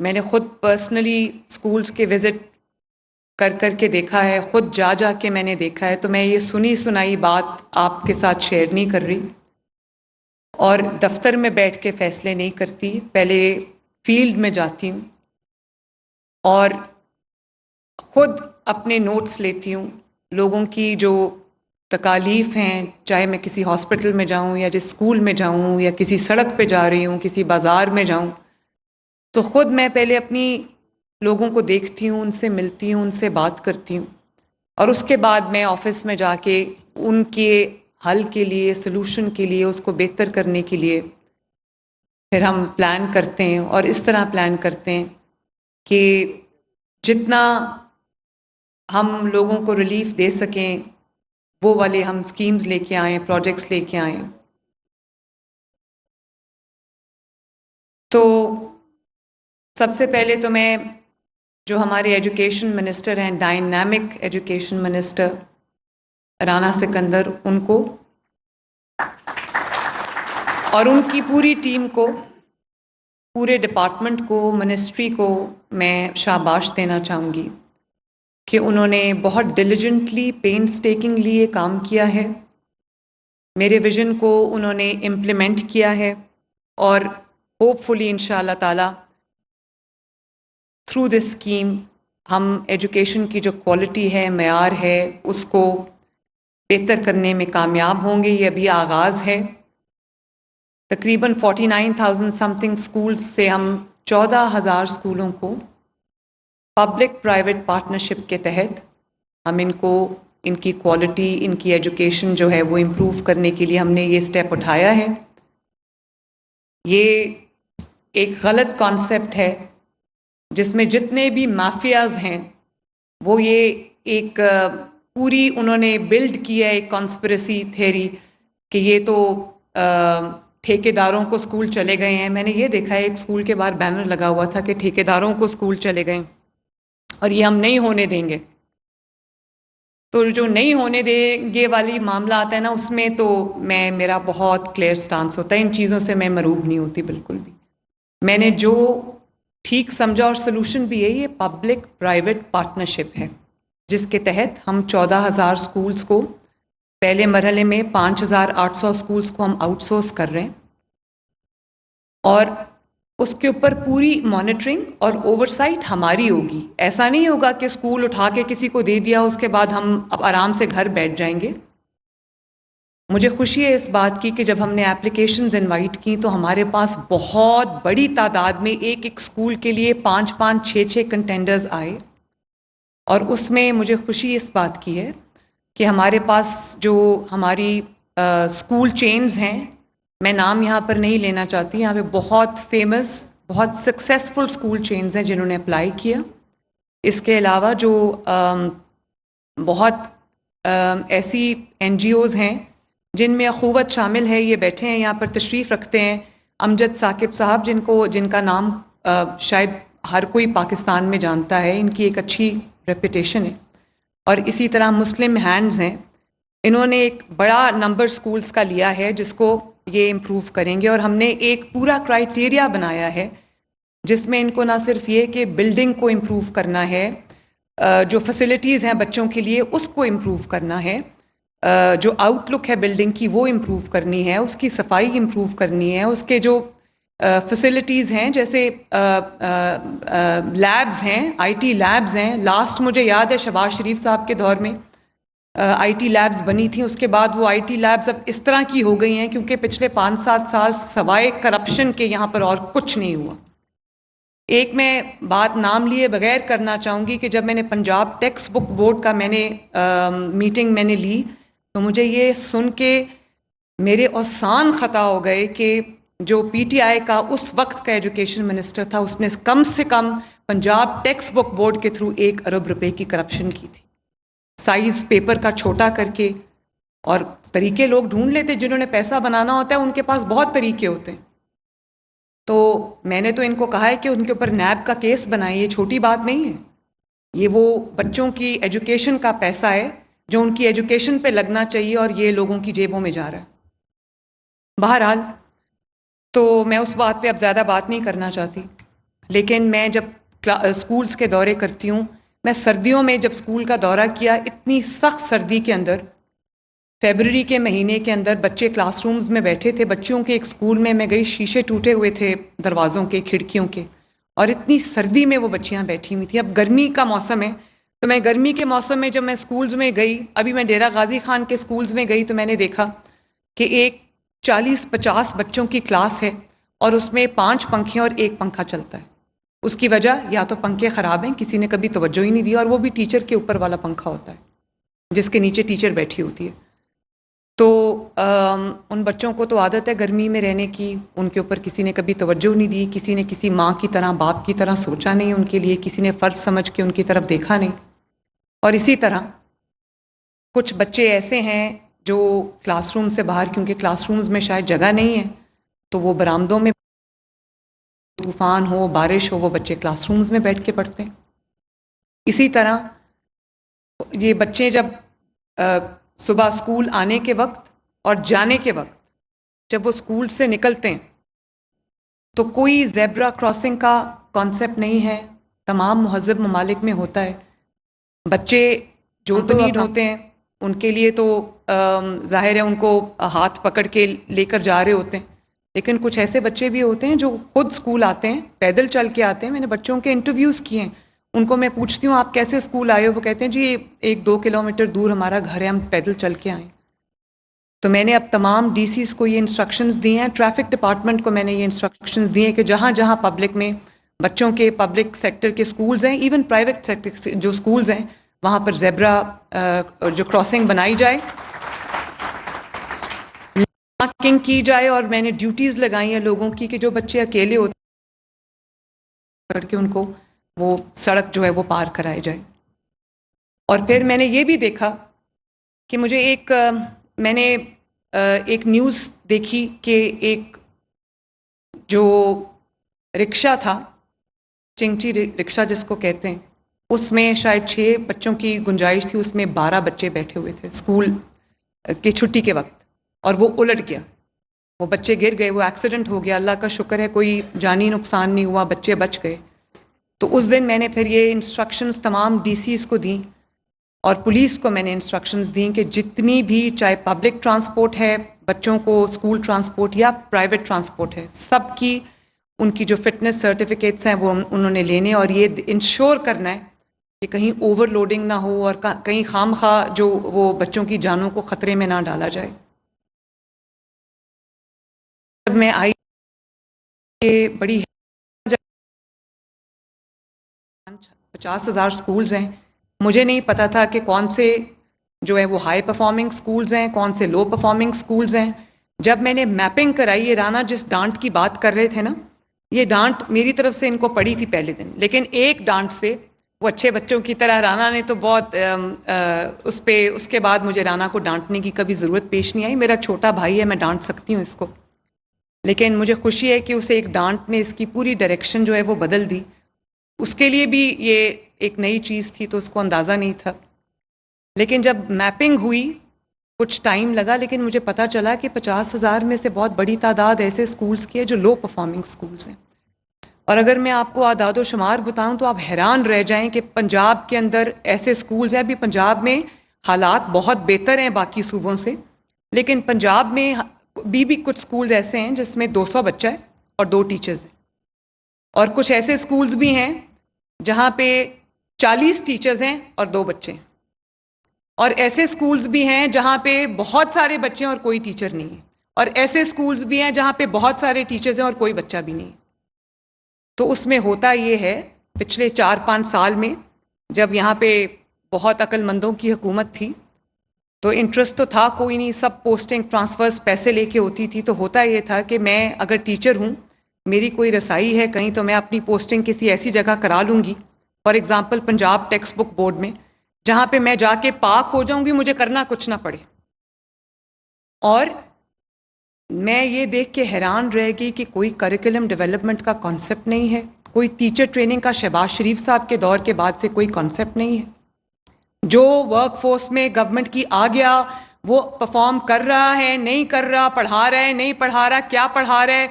میں نے خود پرسنلی اسکولس کے وزٹ کر کر کے دیکھا ہے، خود جا جا کے میں نے دیکھا ہے، تو میں یہ سنی سنائی بات آپ کے ساتھ شیئر نہیں کر رہی اور دفتر میں بیٹھ کے فیصلے نہیں کرتی، پہلے فیلڈ میں جاتی ہوں اور خود اپنے نوٹس لیتی ہوں، لوگوں کی جو تکالیف ہیں، چاہے میں کسی ہاسپٹل میں جاؤں یا جس اسکول میں جاؤں یا کسی سڑک پہ جا رہی ہوں، کسی بازار میں جاؤں، تو خود میں پہلے اپنی لوگوں کو دیکھتی ہوں، ان سے ملتی ہوں، ان سے بات کرتی ہوں اور اس کے بعد میں آفس میں جا کے ان کے حل کے لیے، سلوشن کے لیے، اس کو بہتر کرنے کے لیے پھر ہم پلان کرتے ہیں اور اس طرح پلان کرتے ہیں کہ جتنا ہم لوگوں کو ریلیف دے سکیں وہ والے ہم اسکیمز لے کے آئیں، پروجیکٹس لے کے آئیں۔ تو سب سے پہلے تو میں جو ہمارے ایجوکیشن منسٹر ہیں، dynamic education minister Rana Sikandar, ان کو اور ان کی پوری ٹیم کو، پورے ڈپارٹمنٹ کو، منسٹری کو میں شاباش دینا چاہوں گی کہ انہوں نے بہت ڈیلیجنٹلی، پینسٹیکنگلی یہ کام کیا ہے، میرے ویژن کو انہوں نے امپلیمنٹ کیا ہے اور ہوپ فلی انشاءاللہ تعالی تھرو دس اسکیم ہم ایجوکیشن کی جو کوالٹی ہے، معیار ہے، اس کو بہتر کرنے میں کامیاب ہوں گے۔ یہ ابھی آغاز ہے۔ تقریباً 49,000 سم تھنگ اسکولس سے ہم 14,000 اسکولوں کو پبلک پرائیویٹ پارٹنرشپ کے تحت ہم ان کی کوالٹی، ان کی ایجوکیشن جو ہے وہ امپروو کرنے کے لیے ہم نے یہ سٹیپ اٹھایا ہے۔ یہ ایک غلط کانسیپٹ ہے جس میں جتنے بھی مافیاز ہیں وہ یہ ایک پوری انہوں نے بلڈ کیا ہے ایک کانسپریسی تھیوری کہ یہ تو ٹھیکیداروں کو اسکول چلے گئے ہیں۔ میں نے یہ دیکھا ہے ایک اسکول کے باہر بینر لگا ہوا تھا کہ ٹھیکیداروں کو اسکول چلے گئے اور یہ ہم نہیں ہونے دیں گے۔ تو جو نہیں ہونے دیں گے والی معاملہ آتا ہے نا، اس میں تو میرا بہت کلیئر سٹانس ہوتا ہے، ان چیزوں سے میں مروب نہیں ہوتی بالکل بھی۔ میں نے جو ٹھیک سمجھا اور سلوشن بھی ہے، یہ پبلک پرائیویٹ پارٹنرشپ ہے جس کے تحت ہم 14,000 اسکولس کو، پہلے مرحلے میں 5,800 اسکولس کو ہم آؤٹ سورس کر رہے ہیں اور اس کے اوپر پوری مانیٹرنگ اور اوورسائٹ ہماری ہوگی۔ ایسا نہیں ہوگا کہ اسکول اٹھا کے کسی کو دے دیا، اس کے بعد ہم اب آرام سے گھر بیٹھ جائیں گے۔ مجھے خوشی ہے اس بات کی کہ جب ہم نے اپلیکیشنز انوائٹ کی تو ہمارے پاس بہت بڑی تعداد میں ایک اسکول کے لیے 5 6 کنٹینڈرز آئے اور اس میں مجھے خوشی اس بات کی ہے کہ ہمارے پاس جو ہماری اسکول چینز ہیں، میں نام یہاں پر نہیں لینا چاہتی، یہاں پہ بہت فیمس، بہت سکسیسفل اسکول چینز ہیں جنہوں نے اپلائی کیا۔ اس کے علاوہ جو بہت ایسی این جی اوز ہیں جن میں اخوت شامل ہے، یہ بیٹھے ہیں یہاں پر، تشریف رکھتے ہیں، امجد ثاقب صاحب، جن کا نام شاید ہر کوئی پاکستان میں جانتا ہے، ان کی ایک اچھی ریپوٹیشن ہے۔ اور اسی طرح مسلم ہینڈز ہیں، انہوں نے ایک بڑا نمبر سکولز کا لیا ہے جس کو یہ امپروو کریں گے، اور ہم نے ایک پورا کرائیٹیریا بنایا ہے جس میں ان کو نہ صرف یہ کہ بلڈنگ کو امپروو کرنا ہے، جو فیسلٹیز ہیں بچوں کے لیے اس کو امپروو کرنا ہے، جو آؤٹ لک ہے بلڈنگ کی وہ امپروو کرنی ہے، اس کی صفائی امپروو کرنی ہے، اس کے جو فیسلٹیز ہیں جیسے لیبز ہیں، آئی ٹی لیبز ہیں۔ لاسٹ مجھے یاد ہے شہباز شریف صاحب کے دور میں آئی ٹی لیبز بنی تھیں، اس کے بعد وہ آئی ٹی لیبز اب اس طرح کی ہو گئی ہیں کیونکہ پچھلے 5 7 سال سوائے کرپشن کے یہاں پر اور کچھ نہیں ہوا۔ ایک میں بات نام لیے بغیر کرنا چاہوں گی کہ جب میں نے پنجاب ٹیکسٹ بک بورڈ کا میٹنگ میں نے لی تو مجھے یہ سن کے میرے اوسان خطا ہو گئے کہ جو پی ٹی آئی کا اس وقت کا ایجوکیشن منسٹر تھا، اس نے کم سے کم پنجاب ٹیکسٹ بک بورڈ کے تھرو 1 ارب روپے کی کرپشن کی تھی، سائز پیپر کا چھوٹا کر کے۔ اور طریقے لوگ ڈھونڈ لیتے، جنہوں نے پیسہ بنانا ہوتا ہے ان کے پاس بہت طریقے ہوتے ہیں۔ تو میں نے تو ان کو کہا ہے کہ ان کے اوپر نیب کا کیس بنائیں، یہ چھوٹی بات نہیں ہے، یہ وہ بچوں کی ایجوکیشن کا پیسہ ہے جو ان کی ایجوکیشن پہ لگنا چاہیے اور یہ لوگوں کی جیبوں میں جا رہا ہے۔ بہرحال تو میں اس بات پہ اب زیادہ بات نہیں کرنا چاہتی۔ لیکن میں جب اسکولس کے دورے کرتی ہوں، میں سردیوں میں جب اسکول کا دورہ کیا، اتنی سخت سردی کے اندر، فیبرری کے مہینے کے اندر بچے کلاس رومز میں بیٹھے تھے. بچوں کے ایک اسکول میں گئی، شیشے ٹوٹے ہوئے تھے دروازوں کے، کھڑکیوں کے، اور اتنی سردی میں وہ بچیاں بیٹھی ہوئی تھیں. اب گرمی کا موسم ہے، تو میں گرمی کے موسم میں جب میں اسکولز میں گئی، ابھی میں ڈیرہ غازی خان کے اسکولز میں گئی، تو میں نے دیکھا کہ ایک 40-50 بچوں کی کلاس ہے اور اس میں 5 پنکھے اور 1 پنکھا چلتا ہے. اس کی وجہ یا تو پنکھے خراب ہیں، کسی نے کبھی توجہ ہی نہیں دی، اور وہ بھی ٹیچر کے اوپر والا پنکھا ہوتا ہے جس کے نیچے ٹیچر بیٹھی ہوتی ہے. تو ان بچوں کو تو عادت ہے گرمی میں رہنے کی، ان کے اوپر کسی نے کبھی توجہ نہیں دی، کسی نے کسی ماں کی طرح، باپ کی طرح سوچا نہیں ان کے لیے، کسی نے فرض سمجھ کے ان کی طرف دیکھا نہیں. اور اسی طرح کچھ بچے ایسے ہیں جو کلاس روم سے باہر، کیونکہ کلاس رومز میں شاید جگہ نہیں ہے، تو وہ برآمدوں میں، طوفان ہو، بارش ہو، وہ بچے کلاس رومز میں بیٹھ کے پڑھتے ہیں. اسی طرح یہ بچے جب صبح اسکول آنے کے وقت اور جانے کے وقت، جب وہ اسکول سے نکلتے ہیں تو کوئی زیبرا کراسنگ کا کانسیپٹ نہیں ہے. تمام مہذب ممالک میں ہوتا ہے. بچے جو تو نیڈ ہوتے ہیں ان کے لیے تو ظاہر ہے ان کو ہاتھ پکڑ کے لے کر جا رہے ہوتے ہیں، لیکن کچھ ایسے بچے بھی ہوتے ہیں جو خود اسکول آتے ہیں، پیدل چل کے آتے ہیں. میں نے بچوں کے انٹرویوز کیے ہیں، ان کو میں پوچھتی ہوں آپ کیسے اسکول آئے ہو؟ وہ کہتے ہیں جی 1-2 کلومیٹر دور ہمارا گھر ہے، ہم پیدل چل کے آئیں. تو میں نے اب تمام ڈی سیز کو یہ انسٹرکشنز دی ہیں، ٹریفک ڈپارٹمنٹ کو میں نے یہ انسٹرکشنز دی ہیں کہ جہاں جہاں پبلک میں بچوں کے پبلک سیکٹر کے سکولز ہیں، ایون پرائیویٹ سیکٹر جو سکولز ہیں، وہاں پر زیبرا جو کراسنگ بنائی جائے، مارکنگ کی جائے. اور میں نے ڈیوٹیز لگائی ہیں لوگوں کی کہ جو بچے اکیلے ہوتے ہیں کر کے ان کو وہ سڑک جو ہے وہ پار کرائے جائے. اور پھر میں نے یہ بھی دیکھا کہ مجھے میں نے ایک نیوز دیکھی کہ ایک جو رکشہ تھا، چنگچی رکشہ جس کو کہتے ہیں، اس میں شاید 6 بچوں کی گنجائش تھی، اس میں 12 بچے بیٹھے ہوئے تھے اسکول کی چھٹی کے وقت، اور وہ الٹ گیا. وہ بچے گر گئے، وہ ایکسیڈنٹ ہو گیا. اللہ کا شکر ہے کوئی جانی نقصان نہیں ہوا، بچے بچ گئے. تو اس دن میں نے پھر یہ انسٹرکشنز تمام ڈی سیز کو دیں اور پولیس کو میں نے انسٹرکشنز دیں کہ جتنی بھی، چاہے پبلک ٹرانسپورٹ ہے بچوں کو، اسکول ٹرانسپورٹ یا پرائیویٹ ٹرانسپورٹ ہے، سب کی ان کی جو فٹنس سرٹیفکیٹس ہیں وہ انہوں نے لینے، اور یہ انشور کرنا ہے کہ کہیں اوور لوڈنگ نہ ہو اور کہیں خام خواہ جو وہ بچوں کی جانوں کو خطرے میں نہ ڈالا جائے. جب میں آئی بڑی 50,000 سکولز ہیں، مجھے نہیں پتا تھا کہ کون سے جو ہے وہ ہائی پرفارمنگ سکولز ہیں، کون سے لو پرفارمنگ سکولز ہیں. جب میں نے میپنگ کرائی، یہ رانا جس ڈانٹ کی بات کر رہے تھے نا، یہ ڈانٹ میری طرف سے ان کو پڑی تھی پہلے دن، لیکن ایک ڈانٹ سے وہ اچھے بچوں کی طرح، رانا نے تو بہت اس کے بعد مجھے رانا کو ڈانٹنے کی کبھی ضرورت پیش نہیں آئی. میرا چھوٹا بھائی ہے، میں ڈانٹ سکتی ہوں اس کو، لیکن مجھے خوشی ہے کہ اسے ایک ڈانٹ نے اس کی پوری ڈائریکشن جو ہے وہ بدل دی. اس کے لیے بھی یہ ایک نئی چیز تھی تو اس کو اندازہ نہیں تھا. لیکن جب میپنگ ہوئی کچھ ٹائم لگا، لیکن مجھے پتا چلا کہ 50,000 میں سے بہت بڑی تعداد ایسے سکولز کی ہے جو لو پرفارمنگ سکولز ہیں. اور اگر میں آپ کو اعداد و شمار بتاؤں تو آپ حیران رہ جائیں کہ پنجاب کے اندر ایسے سکولز ہیں. ابھی پنجاب میں حالات بہت بہتر ہیں باقی صوبوں سے، لیکن پنجاب میں بھی کچھ سکولز ایسے ہیں جس میں 200 بچہ ہے اور 2 ٹیچرز ہیں، اور کچھ ایسے سکولز بھی ہیں جہاں پہ 40 ٹیچرز ہیں اور 2 بچے ہیں، اور ایسے سکولز بھی ہیں جہاں پہ بہت سارے بچے ہیں اور کوئی ٹیچر نہیں ہے، اور ایسے سکولز بھی ہیں جہاں پہ بہت سارے ٹیچرز ہیں اور کوئی بچہ بھی نہیں. تو اس میں ہوتا یہ ہے، پچھلے 4-5 سال میں جب یہاں پہ بہت عقل مندوں کی حکومت تھی تو انٹرسٹ تو تھا کوئی نہیں، سب پوسٹنگ ٹرانسفرز پیسے لے کے ہوتی تھی. تو ہوتا یہ تھا کہ میں اگر ٹیچر ہوں، میری کوئی رسائی ہے کہیں، تو میں اپنی پوسٹنگ کسی ایسی جگہ کرا لوں گی، for example Punjab text book board میں، جہاں پہ میں جا کے پاک ہو جاؤں گی، مجھے کرنا کچھ نہ پڑے. اور میں یہ دیکھ کے حیران رہ گئی کہ کوئی کریکولم ڈیولپمنٹ کا کانسیپٹ نہیں ہے، کوئی ٹیچر ٹریننگ کا شہباز شریف صاحب کے دور کے بعد سے کوئی کانسیپٹ نہیں ہے. جو ورک فورس میں گورنمنٹ کی آ گیا وہ پرفارم کر رہا ہے، نہیں کر رہا، پڑھا رہا ہے، نہیں پڑھا رہا، کیا پڑھا رہا ہے،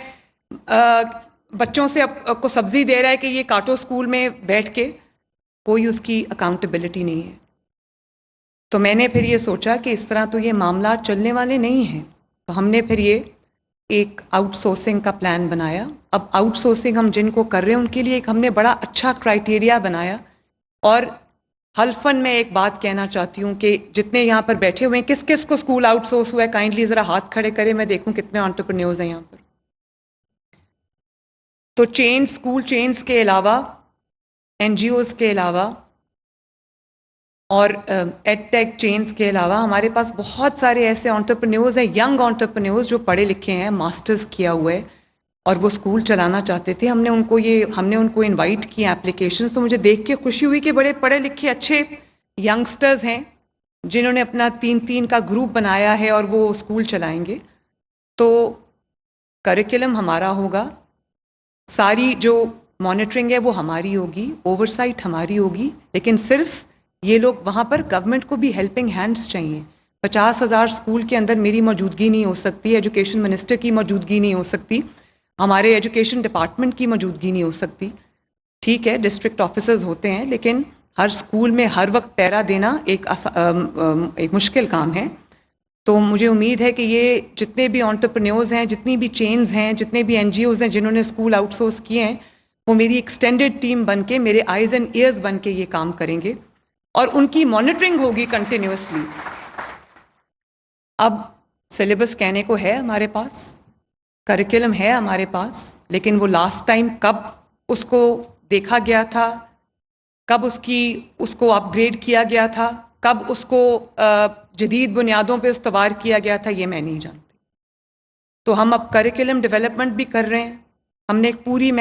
بچوں سے کو سبزی دے رہا ہے کہ یہ کاٹو اسکول میں بیٹھ کے، کوئی اس کی اکاؤنٹیبلٹی نہیں ہے. تو میں نے پھر یہ سوچا کہ اس طرح تو یہ معاملات چلنے والے نہیں ہیں. تو ہم نے پھر یہ ایک آؤٹ سورسنگ کا پلان بنایا. اب آؤٹ سورسنگ ہم جن کو کر رہے ہیں ان کے لیے ایک ہم نے بڑا اچھا کرائٹیریا بنایا. اور حلفاً میں ایک بات کہنا چاہتی ہوں کہ جتنے یہاں پر بیٹھے ہوئے ہیں، کس کس کو اسکول آؤٹ سورس ہوا ہے؟ کائنڈلی ذرا ہاتھ کھڑے کرے، میں دیکھوں کتنے انٹرپرینیورز ہیں یہاں پر. تو اسکول چینز کے علاوہ، این جی اوز کے علاوہ اور ایڈ ٹیک چینز کے علاوہ ہمارے پاس بہت سارے ایسے انٹرپرینیورز ہیں، ینگ انٹرپرینیورز جو پڑھے لکھے ہیں، ماسٹرز کیا ہوا ہے اور وہ اسکول چلانا چاہتے تھے. ہم نے ان کو انوائٹ کیا اپلیکیشنز. تو مجھے دیکھ کے خوشی ہوئی کہ بڑے پڑھے لکھے اچھے ینگسٹرز ہیں جنہوں نے اپنا 3 کا گروپ بنایا ہے اور وہ اسکول چلائیں گے. تو کریکلم ہمارا ہوگا، ساری جو مانیٹرنگ ہے وہ ہماری ہوگی، اوور سائٹ ہماری ہوگی، لیکن صرف یہ لوگ وہاں پر گورنمنٹ کو بھی ہیلپنگ ہینڈز چاہیے. 50,000 اسکول کے اندر میری موجودگی نہیں ہو سکتی، ایجوکیشن منسٹر کی موجودگی نہیں ہو سکتی، ہمارے ایجوکیشن ڈپارٹمنٹ کی موجودگی نہیں ہو سکتی. ٹھیک ہے ڈسٹرکٹ آفیسرز ہوتے ہیں، لیکن ہر اسکول میں ہر وقت پیرا دینا ایک مشکل کام ہے. تو مجھے امید ہے کہ یہ جتنے بھی انٹرپرینیورز ہیں، جتنی بھی چینز ہیں، جتنے بھی این جی اوز ہیں جنہوں نے اسکول آؤٹ سورس کیے ہیں، وہ میری ایکسٹینڈڈ ٹیم بن کے، میرے آئیز اینڈ ایئرز بن کے یہ کام کریں گے اور ان کی مانیٹرنگ ہوگی کنٹینیوسلی. اب سلیبس کہنے کو ہے ہمارے پاس، کریکلم ہے ہمارے پاس، لیکن وہ لاسٹ ٹائم کب اس کو دیکھا گیا تھا، کب اس کو اپ گریڈ کیا گیا تھا، کب اس کو جدید بنیادوں پہ استوار کیا گیا تھا، یہ میں نہیں جانتی. تو ہم اب کریکلم ڈیولپمنٹ بھی کر رہے ہیں. ہم نے ایک پوری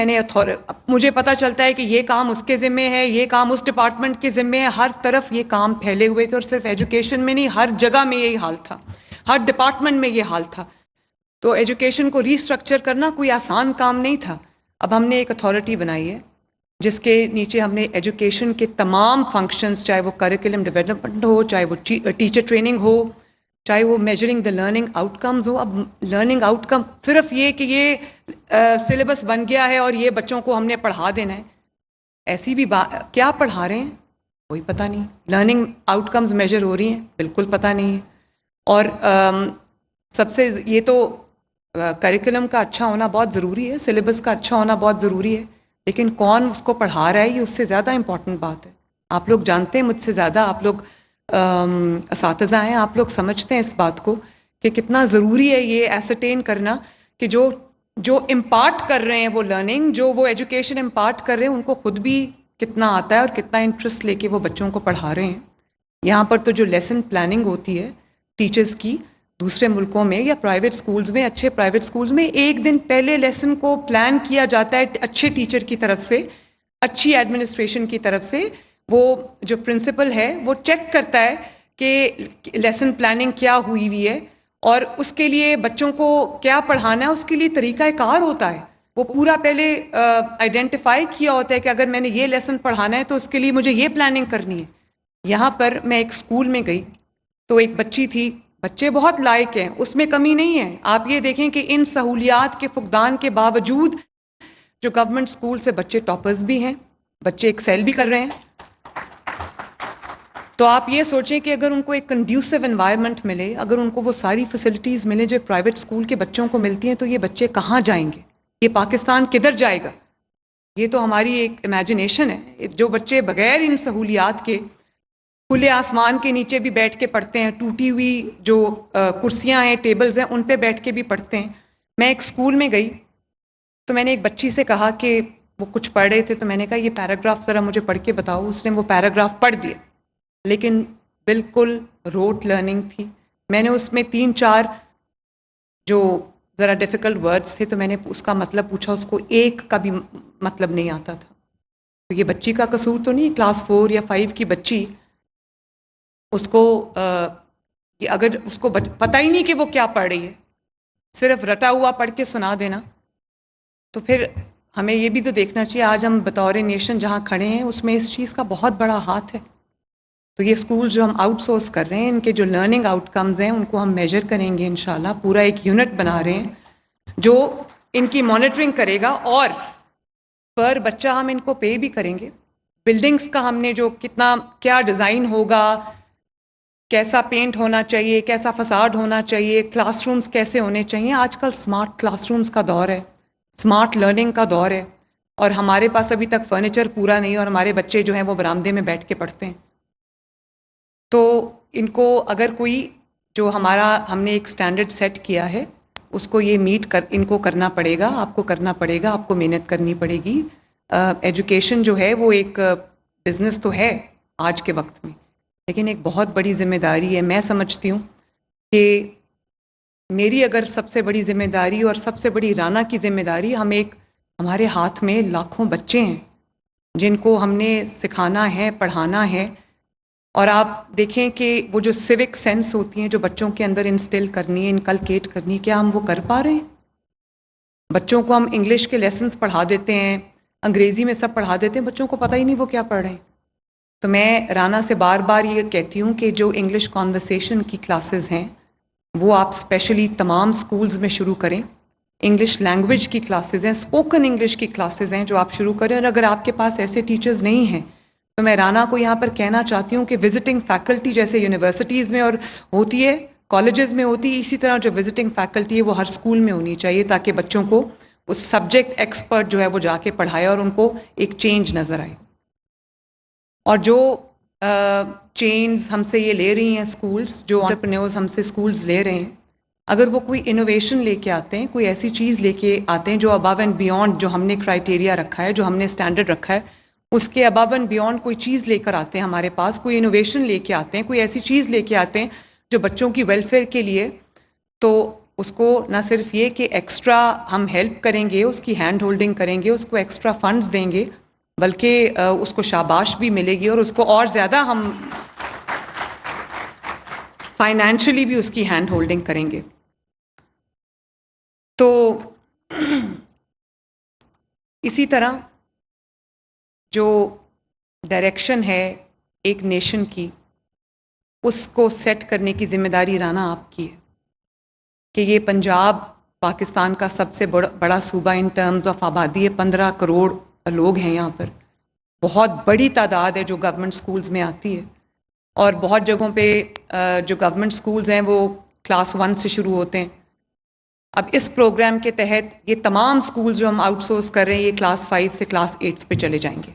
مجھے پتہ چلتا ہے کہ یہ کام اس کے ذمے ہے، یہ کام اس ڈپارٹمنٹ کے ذمے ہے. ہر طرف یہ کام پھیلے ہوئے تھے اور صرف ایجوکیشن میں نہیں، ہر جگہ میں یہی حال تھا، ہر ڈپارٹمنٹ میں یہ حال تھا. تو ایجوکیشن کو ریسٹرکچر کرنا کوئی آسان کام نہیں تھا. اب ہم نے ایک اتھارٹی بنائی ہے جس کے نیچے ہم نے ایجوکیشن کے تمام فنکشنز، چاہے وہ کریکلم ڈیولپمنٹ ہو، چاہے وہ ٹیچر ٹریننگ ہو، چاہے وہ میجرنگ دا لرننگ آؤٹ کمز ہو. اب لرننگ آؤٹ کم صرف یہ کہ یہ سلیبس بن گیا ہے اور یہ بچوں کو ہم نے پڑھا دینا ہے، ایسی بھی کیا پڑھا رہے ہیں کوئی پتہ نہیں. لرننگ آؤٹ کمز میجر ہو رہی ہیں بالکل پتہ نہیں ہے. اور سب سے یہ تو کریکلم کا اچھا ہونا بہت ضروری ہے، سلیبس کا اچھا ہونا بہت ضروری ہے، لیکن کون اس کو پڑھا رہا ہے یہ اس سے زیادہ امپورٹنٹ بات ہے. آپ لوگ جانتے ہیں مجھ سے زیادہ، آپ لوگ اساتذہ ہیں، آپ لوگ سمجھتے ہیں اس بات کو کہ کتنا ضروری ہے یہ ایسرٹین کرنا کہ جو امپارٹ کر رہے ہیں وہ لرننگ، جو وہ ایجوکیشن امپارٹ کر رہے ہیں ان کو خود بھی کتنا آتا ہے اور کتنا انٹرسٹ لے کے وہ بچوں کو پڑھا رہے ہیں. یہاں پر تو جو لیسن پلاننگ ہوتی ہے ٹیچرز کی، دوسرے ملکوں میں یا پرائیویٹ سکولز میں، اچھے پرائیویٹ سکولز میں ایک دن پہلے لیسن کو پلان کیا جاتا ہے اچھے ٹیچر کی طرف سے، اچھی ایڈمنسٹریشن کی طرف سے. وہ جو پرنسپل ہے وہ چیک کرتا ہے کہ لیسن پلاننگ کیا ہوئی ہوئی ہے اور اس کے لیے بچوں کو کیا پڑھانا ہے، اس کے لیے طریقہ کار ہوتا ہے. وہ پورا پہلے آئیڈینٹیفائی کیا ہوتا ہے کہ اگر میں نے یہ لیسن پڑھانا ہے تو اس کے لیے مجھے یہ پلاننگ کرنی ہے. یہاں پر میں ایک اسکول میں گئی تو ایک بچی تھی، بچے بہت لائق ہیں، اس میں کمی نہیں ہے. آپ یہ دیکھیں کہ ان سہولیات کے فقدان کے باوجود جو گورنمنٹ اسکول سے بچے ٹاپرز بھی ہیں، بچے ایکسیل بھی کر رہے ہیں. تو آپ یہ سوچیں کہ اگر ان کو ایک کنڈیوسو انوائرمنٹ ملے، اگر ان کو وہ ساری فیسلٹیز ملیں جو پرائیویٹ اسکول کے بچوں کو ملتی ہیں، تو یہ بچے کہاں جائیں گے؟ یہ پاکستان کدھر جائے گا؟ یہ تو ہماری ایک امیجنیشن ہے. جو بچے بغیر ان سہولیات کے کھلے آسمان کے نیچے بھی بیٹھ کے پڑھتے ہیں، ٹوٹی ہوئی جو کرسیاں ہیں، ٹیبلز ہیں، ان پہ بیٹھ کے بھی پڑھتے ہیں. میں ایک اسکول میں گئی تو میں نے ایک بچی سے کہا کہ وہ کچھ پڑھ رہے تھے، تو میں نے کہا یہ پیراگراف ذرا مجھے پڑھ کے بتاؤ. اس نے وہ پیراگراف پڑھ دیا، لیکن بالکل روٹ لرننگ تھی. میں نے اس میں 3-4 جو ذرا ڈیفیکلٹ ورڈز تھے تو میں نے اس کا مطلب پوچھا، اس کو ایک کا بھی مطلب نہیں آتا تھا. تو یہ بچی کا قصور تو نہیں، کلاس 4 یا 5 کی بچی، اس کو اگر اس کو پتہ ہی نہیں کہ وہ کیا پڑھ رہی ہے، صرف رٹا ہوا پڑھ کے سنا دینا، تو پھر ہمیں یہ بھی تو دیکھنا چاہیے آج ہم بطور نیشن جہاں کھڑے ہیں اس میں اس چیز کا بہت بڑا ہاتھ ہے. تو یہ اسکول جو ہم آؤٹ سورس کر رہے ہیں، ان کے جو لرننگ آؤٹ کمز ہیں ان کو ہم میجر کریں گے انشاءاللہ. پورا ایک یونٹ بنا رہے ہیں جو ان کی مانیٹرنگ کرے گا اور پر بچہ ہم ان کو پے بھی کریں گے. بلڈنگز کا ہم نے جو کتنا کیا ڈیزائن ہوگا, کیسا پینٹ ہونا چاہیے, کیسا فساد ہونا چاہیے, کلاس رومز کیسے ہونے چاہیے. آج کل سمارٹ کلاس رومز کا دور ہے, سمارٹ لرننگ کا دور ہے, اور ہمارے پاس ابھی تک فرنیچر پورا نہیں ہے اور ہمارے بچے جو ہیں وہ برآمدے میں بیٹھ کے پڑھتے ہیں. تو ان کو اگر کوئی جو ہم نے ایک سٹینڈرڈ سیٹ کیا ہے اس کو یہ ان کو کرنا پڑے گا, آپ کو کرنا پڑے گا, آپ کو محنت کرنی پڑے گی. ایجوکیشن جو ہے وہ ایک بزنس تو ہے آج کے وقت میں, لیکن ایک بہت بڑی ذمہ داری ہے. میں سمجھتی ہوں کہ میری اگر سب سے بڑی ذمہ داری اور سب سے بڑی رانا کی ذمہ داری, ہمارے ہاتھ میں لاکھوں بچے ہیں جن کو ہم نے سکھانا ہے, پڑھانا ہے. اور آپ دیکھیں کہ وہ جو سیوک سینس ہوتی ہیں جو بچوں کے اندر انسٹل کرنی ہے, انکلکیٹ کرنی ہے, کیا ہم وہ کر پا رہے ہیں؟ بچوں کو ہم انگلش کے لیسنز پڑھا دیتے ہیں, انگریزی میں سب پڑھا دیتے ہیں, بچوں کو پتہ ہی نہیں وہ کیا پڑھ رہے ہیں. تو میں رانا سے بار بار یہ کہتی ہوں کہ جو انگلش کانورسیشن کی کلاسز ہیں وہ آپ اسپیشلی تمام سکولز میں شروع کریں. انگلش لینگویج کی کلاسز ہیں, اسپوکن انگلش کی کلاسز ہیں جو آپ شروع کریں. اور اگر آپ کے پاس ایسے ٹیچرز نہیں ہیں تو میں رانا کو یہاں پر کہنا چاہتی ہوں کہ وزٹنگ فیکلٹی جیسے یونیورسٹیز میں اور ہوتی ہے, کالجز میں ہوتی ہے, اسی طرح جو وزٹنگ فیکلٹی ہے وہ ہر اسکول میں ہونی چاہیے تاکہ بچوں کو اس سبجیکٹ ایکسپرٹ جو ہے وہ جا کے پڑھائے اور ان کو ایک چینج نظر آئے. اور جو چینز ہم سے یہ لے رہی ہیں اسکولز, جو انٹرپرینیورز ہم سے اسکولز لے رہے ہیں, اگر وہ کوئی انوویشن لے کے آتے ہیں, کوئی ایسی چیز لے کے آتے ہیں جو ابو اینڈ بیونڈ جو ہم نے کرائٹیریا رکھا ہے, جو ہم نے اسٹینڈرڈ رکھا ہے, اس کے ابو اینڈ بیونڈ کوئی چیز لے کر آتے ہیں ہمارے پاس, کوئی انوویشن لے کے آتے ہیں, کوئی ایسی چیز لے کے آتے ہیں جو بچوں کی ویلفیئر کے لیے, تو اس کو نہ صرف یہ کہ ایکسٹرا ہم ہیلپ کریں گے, اس کی ہینڈ ہولڈنگ کریں گے, اس کو ایکسٹرا فنڈز دیں گے, بلکہ اس کو شاباش بھی ملے گی اور اس کو اور زیادہ ہم فائنینشلی بھی اس کی ہینڈ ہولڈنگ کریں گے. تو اسی طرح جو ڈائریکشن ہے ایک نیشن کی, اس کو سیٹ کرنے کی ذمہ داری رانا آپ کی ہے کہ یہ پنجاب پاکستان کا سب سے بڑا صوبہ ان ٹرمز آف آبادی ہے. 15 کروڑ لوگ ہیں یہاں پر, بہت بڑی تعداد ہے جو گورنمنٹ سکولز میں آتی ہے, اور بہت جگہوں پہ جو گورنمنٹ سکولز ہیں وہ کلاس 1 سے شروع ہوتے ہیں. اب اس پروگرام کے تحت یہ تمام سکولز جو ہم آؤٹ سورس کر رہے ہیں یہ کلاس 5 سے کلاس 8 پہ چلے جائیں گے,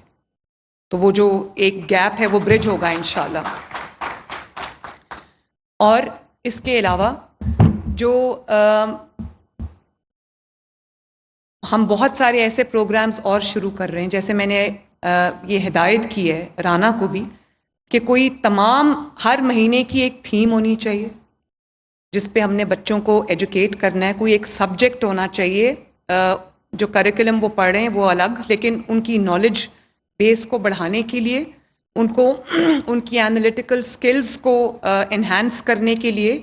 تو وہ جو ایک گیپ ہے وہ برج ہوگا انشاءاللہ. اور اس کے علاوہ جو ہم بہت سارے ایسے پروگرامز اور شروع کر رہے ہیں, جیسے میں نے یہ ہدایت کی ہے رانا کو بھی کہ کوئی تمام ہر مہینے کی ایک تھیم ہونی چاہیے جس پہ ہم نے بچوں کو ایجوکیٹ کرنا ہے. کوئی ایک سبجیکٹ ہونا چاہیے, جو کریکولم وہ پڑھ رہے ہیں وہ الگ, لیکن ان کی نالج بیس کو بڑھانے کے لیے, ان کو ان کی انالیٹیکل سکلز کو انہینس کرنے کے لیے,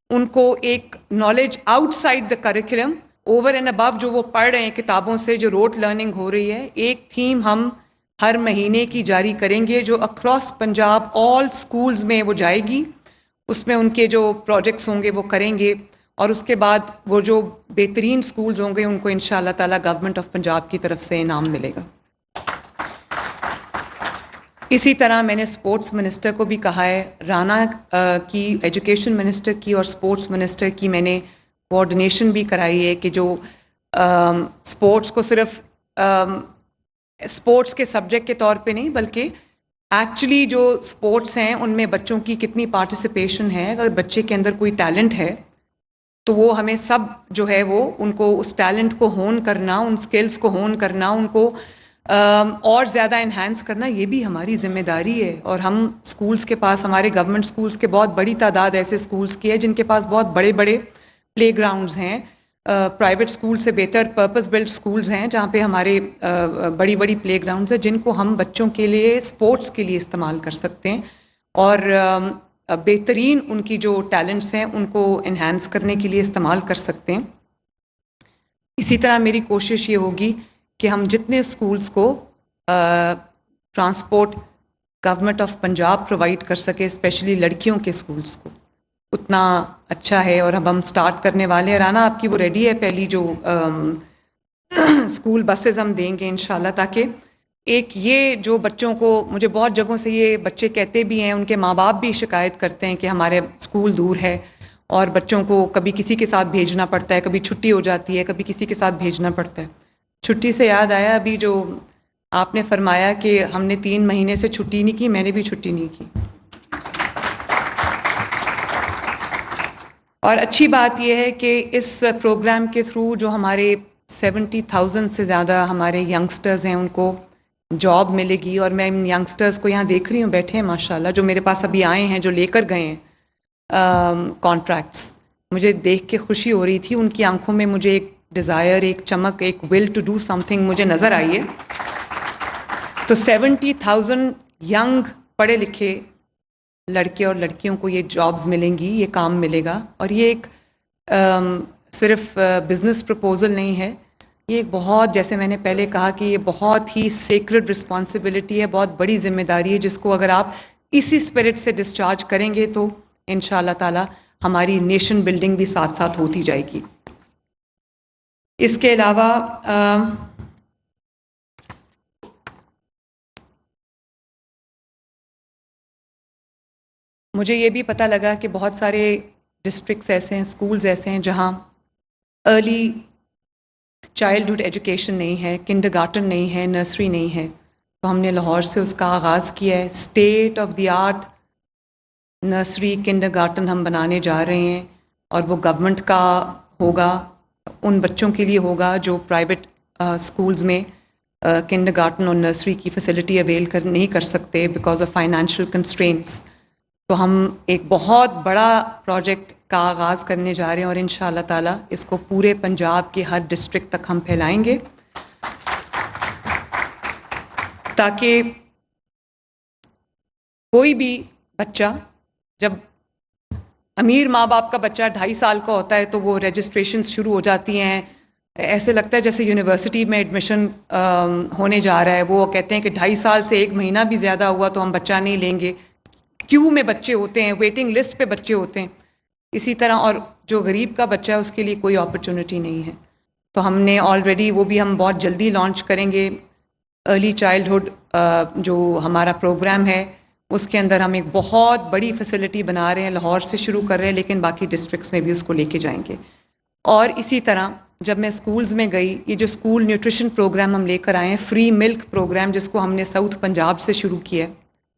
ان کو ایک knowledge out side the curriculum over and above جو وہ پڑھ رہے ہیں کتابوں سے, جو روٹ لرننگ ہو رہی ہے, ایک تھیم ہم ہر مہینے کی جاری کریں گے جو اکراس پنجاب آل سکولز میں وہ جائے گی. اس میں ان کے جو پروجیکٹس ہوں گے وہ کریں گے, اور اس کے بعد وہ جو بہترین سکولز ہوں گے ان کو انشاءاللہ تعالی گورنمنٹ آف پنجاب کی طرف سے انعام ملے گا. اسی طرح میں نے اسپورٹس منسٹر کو بھی کہا ہے, رانا کی ایجوکیشن منسٹر کی اور اسپورٹس منسٹر کی میں نے کوآرڈینیشن بھی کرائی ہے کہ جو اسپورٹس کو صرف اسپورٹس کے سبجیکٹ کے طور پہ نہیں بلکہ ایکچولی جو اسپورٹس ہیں ان میں بچوں کی کتنی پارٹیسپیشن ہے. اگر بچے کے اندر کوئی ٹیلنٹ ہے تو وہ ہمیں سب جو ہے وہ ان کو اس ٹیلنٹ کو ہون کرنا, ان سکلز کو ہون کرنا, ان کو اور زیادہ انہینس کرنا, یہ بھی ہماری ذمہ داری ہے. اور ہم اسکولز کے پاس, ہمارے گورنمنٹ اسکولز کے بہت بڑی تعداد ایسے اسکولز کی ہے جن کے پاس بہت بڑے بڑے پلے گراؤنڈز ہیں, پرائیویٹ اسکول سے بہتر پرپز بلڈ اسکولز ہیں جہاں پہ ہمارے بڑی بڑی پلے گراؤنڈز ہیں جن کو ہم بچوں کے لیے اسپورٹس کے لیے استعمال کر سکتے ہیں, اور بہترین ان کی جو ٹیلنٹس ہیں ان کو انہینس کرنے کے لیے استعمال کر سکتے ہیں. اسی طرح میری کوشش یہ ہوگی کہ ہم جتنے اسکولز کو transport government of Punjab provide کر سکے, اسپیشلی لڑکیوں کے اسکولز کو, اتنا اچھا ہے. اور اب ہم سٹارٹ کرنے والے ہیں, رانا آپ کی وہ ریڈی ہے پہلی جو اسکول بسز ہم دیں گے انشاءاللہ، تاکہ ایک یہ جو بچوں کو، مجھے بہت جگہوں سے یہ بچے کہتے بھی ہیں، ان کے ماں باپ بھی شکایت کرتے ہیں کہ ہمارے اسکول دور ہے اور بچوں کو کبھی کسی کے ساتھ بھیجنا پڑتا ہے، کبھی چھٹی ہو جاتی ہے، کبھی کسی کے ساتھ بھیجنا پڑتا ہے۔ چھٹی سے یاد آیا، ابھی جو آپ نے فرمایا کہ ہم نے 3 مہینے سے چھٹی نہیں کی، میں نے بھی چھٹی نہیں کی۔ اور اچھی بات یہ ہے کہ اس پروگرام کے تھرو جو ہمارے 70,000 سے زیادہ ہمارے ینگسٹرز ہیں، ان کو جاب ملے گی، اور میں ان ینگسٹرز کو یہاں دیکھ رہی ہوں بیٹھے ہیں ماشاءاللہ، جو میرے پاس ابھی آئے ہیں، جو لے کر گئے ہیں کانٹریکٹس، مجھے دیکھ کے خوشی ہو رہی تھی، ان کی آنکھوں میں مجھے ایک ڈیزائر، ایک چمک، ایک will to do something مجھے نظر آئی ہے۔ تو 70,000 ینگ پڑھے لکھے لڑکے اور لڑکیوں کو یہ جابز ملیں گی، یہ کام ملے گا، اور یہ ایک صرف بزنس پرپوزل نہیں ہے، یہ ایک بہت، جیسے میں نے پہلے کہا کہ یہ بہت ہی سیکرڈ رسپانسبلٹی ہے، بہت بڑی ذمہ داری ہے، جس کو اگر آپ اسی اسپرٹ سے ڈسچارج کریں گے تو ان شاء اللہ تعالی ہماری نیشن بلڈنگ بھی ساتھ ساتھ ہوتی جائے گی۔ اس کے علاوہ مجھے یہ بھی پتہ لگا کہ بہت سارے ڈسٹرکٹس ایسے ہیں، اسکولز ایسے ہیں جہاں ارلی چائلڈہڈ ایجوکیشن نہیں ہے، کنڈر گارٹن نہیں ہے، نرسری نہیں ہے، تو ہم نے لاہور سے اس کا آغاز کیا ہے۔ State of the art nursery kindergarten ہم بنانے جا رہے ہیں، اور وہ گورنمنٹ کا ہوگا، ان بچوں کے لیے ہوگا جو پرائیویٹ اسکولز میں کنڈر گارٹن اور نرسری کی فیسلٹی اویل نہیں کر سکتے بیکاز آف فائنینشیل کنسٹرینٹس۔ تو ہم ایک بہت بڑا پروجیکٹ کا آغاز کرنے جا رہے ہیں، اور ان شاء اللہ تعالیٰ اس کو پورے پنجاب کے ہر ڈسٹرکٹ تک ہم پھیلائیں گے، تاکہ کوئی بھی بچہ، جب امیر ماں باپ کا بچہ 2.5 سال کا ہوتا ہے تو وہ رجسٹریشنز شروع ہو جاتی ہیں، ایسے لگتا ہے جیسے یونیورسٹی میں ایڈمیشن ہونے جا رہا ہے، وہ کہتے ہیں کہ 2.5 سال سے 1 مہینہ بھی زیادہ ہوا تو ہم بچہ نہیں لیں گے، کیو میں بچے ہوتے ہیں، ویٹنگ لسٹ پہ بچے ہوتے ہیں۔ اسی طرح اور جو غریب کا بچہ ہے اس کے لیے کوئی اپرچونٹی نہیں ہے، تو ہم نے آلریڈی، وہ بھی ہم بہت جلدی لانچ کریں گے، ارلی چائلڈہڈ جو ہمارا پروگرام ہے اس کے اندر ہم ایک بہت بڑی فیسلٹی بنا رہے ہیں، لاہور سے شروع کر رہے ہیں لیکن باقی ڈسٹرکٹس میں بھی اس کو لے کے جائیں گے۔ اور اسی طرح جب میں اسکولز میں گئی، یہ جو اسکول نیوٹریشن پروگرام ہم لے کر آئے ہیں، فری ملک پروگرام جس کو ہم نے ساؤتھ پنجاب سے شروع کیا ہے،